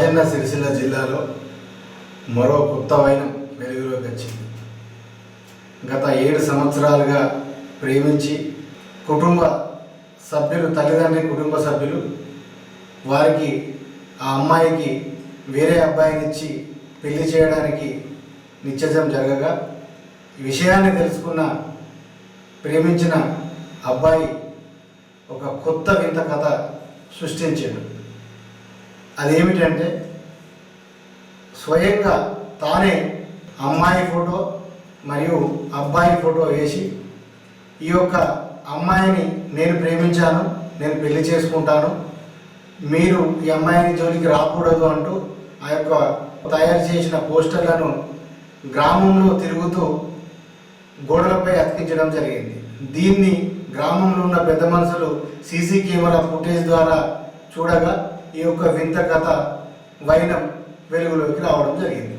రాజన్న సిరిసిల్ల జిల్లాలో మరో కొత్త వైనం వెలుగులోకి వచ్చింది. గత 7 సంవత్సరాలుగా ప్రేమించి కుటుంబ సభ్యులు, తల్లిదండ్రి కుటుంబ సభ్యులు వారికి ఆ అమ్మాయికి వేరే అబ్బాయినిచ్చి పెళ్లి చేయడానికి నిశ్చయం జరగగా ఈ విషయాన్ని తెలుసుకున్న ప్రేమించిన అబ్బాయి ఒక కొత్త వింత కథ సృష్టించాడు. అదేమిటంటే స్వయంగా తానే అమ్మాయి ఫోటో మరియు అబ్బాయి ఫోటో వేసి ఈ యొక్క అమ్మాయిని నేను ప్రేమించాను, నేను పెళ్లి చేసుకుంటాను, మీరు ఈ అమ్మాయిని జోలికి రాకూడదు అంటూ ఆ యొక్క తయారు చేసిన పోస్టర్లను గ్రామంలో తిరుగుతూ గోడలపై అతికించడం జరిగింది. దీన్ని గ్రామంలో ఉన్న పెద్ద మనుషులు సీసీ కెమెరా ఫుటేజ్ ద్వారా చూడగా ఈ యొక్క వింత కథ వైనం వెలుగులోకి రావడం జరిగింది.